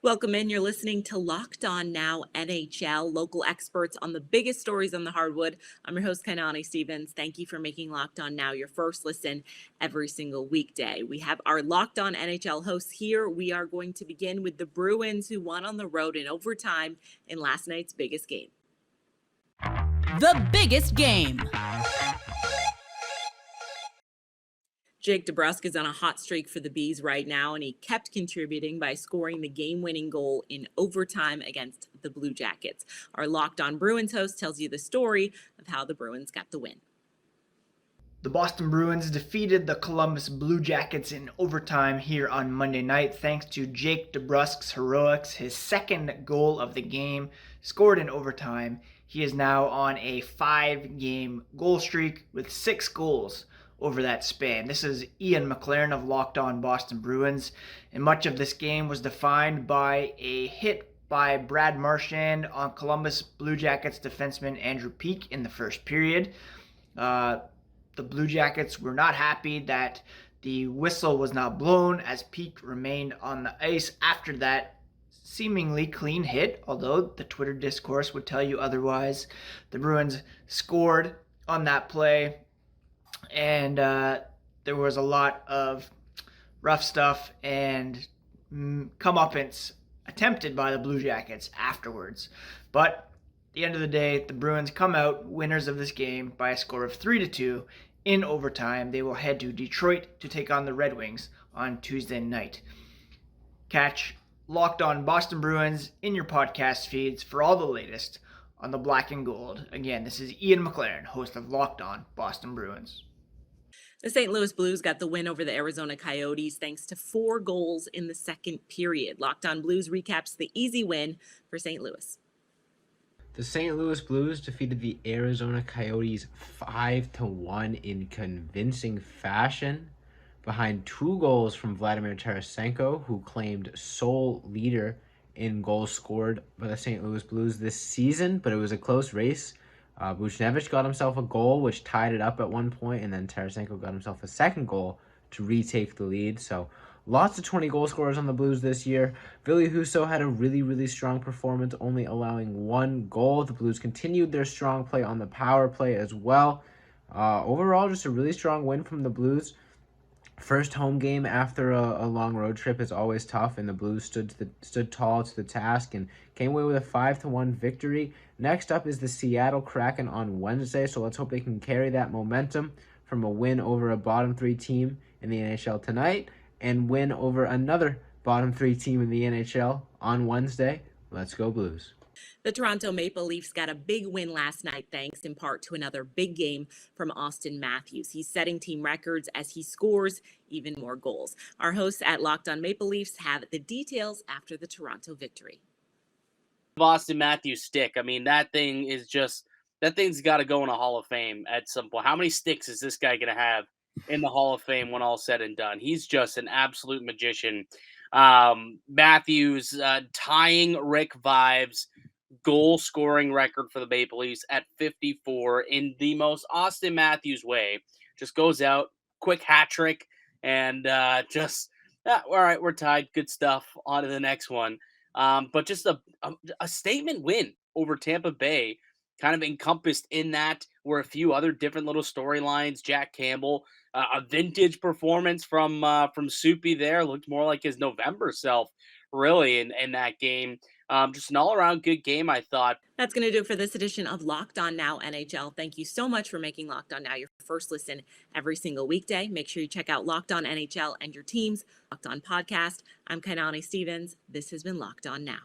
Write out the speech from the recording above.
Welcome in. You're listening to Locked On Now NHL, local experts on the biggest stories on the hardwood. I'm your host, Kainani Stevens. Thank you for making Locked On Now your first listen every single weekday. We have our Locked On NHL hosts here. We are going to begin with the Bruins, who won on the road in overtime in last night's biggest game. The biggest game. Jake DeBrusk is on a hot streak for the Bees right now, and he kept contributing by scoring the game-winning goal in overtime against the Blue Jackets. Our Locked On Bruins host tells you the story of how the Bruins got the win. The Boston Bruins defeated the Columbus Blue Jackets in overtime here on Monday night thanks to Jake DeBrusk's heroics, his second goal of the game, scored in overtime. He is now on a 5-game goal streak with 6 goals over that span. This is Ian McLaren of Locked On Boston Bruins, and much of this game was defined by a hit by Brad Marchand on Columbus Blue Jackets defenseman Andrew Peeke in the first period. The Blue Jackets were not happy that the whistle was not blown as Peeke remained on the ice after that seemingly clean hit, although the Twitter discourse would tell you otherwise. The Bruins scored on that play, and there was a lot of rough stuff and comeuppance attempted by the Blue Jackets afterwards. But at the end of the day, the Bruins come out winners of this game by a score of 3-2 in overtime. They will head to Detroit to take on the Red Wings on Tuesday night. Catch Locked On Boston Bruins in your podcast feeds for all the latest on the black and gold. Again, this is Ian McLaren, host of Locked On Boston Bruins. The St. Louis Blues got the win over the Arizona Coyotes thanks to 4 goals in the second period. Locked On Blues recaps the easy win for St. Louis. The St. Louis Blues defeated the Arizona Coyotes 5-1 in convincing fashion behind 2 goals from Vladimir Tarasenko, who claimed sole leader in goals scored by the St. Louis Blues this season, but it was a close race. Buchnevich got himself a goal, which tied it up at one point, and then Tarasenko got himself a second goal to retake the lead. So lots of 20 goal scorers on the Blues this year. Ville Husso had a really strong performance, only allowing 1 goal. The Blues continued their strong play on the power play as well. Overall, just a really strong win from the Blues. First home game after a long road trip is always tough, and the Blues stood tall to the task and came away with a 5-1 victory. Next up is the Seattle Kraken on Wednesday, so let's hope they can carry that momentum from a win over a bottom 3 team in the NHL tonight and win over another bottom 3 team in the NHL on Wednesday. Let's go Blues. The Toronto Maple Leafs got a big win last night thanks in part to another big game from Austin Matthews. He's setting team records as he scores even more goals. Our hosts at Locked On Maple Leafs have the details after the Toronto victory. Austin Matthews stick. I mean, that thing's got to go in a Hall of Fame at some point. How many sticks is this guy going to have in the Hall of Fame when all's said and done? He's just an absolute magician. Matthews tying Rick Vibes' goal-scoring record for the Maple Leafs at 54 in the most Austin Matthews way. Just goes out, quick hat trick, and all right, we're tied. Good stuff. On to the next one. But just a statement win over Tampa Bay, kind of encompassed in that were a few other different little storylines. Jack Campbell, a vintage performance from Soupy there, looked more like his November self, really, in that game. Just an all-around good game, I thought. That's going to do it for this edition of Locked On Now NHL. Thank you so much for making Locked On Now your first listen every single weekday. Make sure you check out Locked On NHL and your team's Locked On podcast. I'm Kainani Stevens. This has been Locked On Now.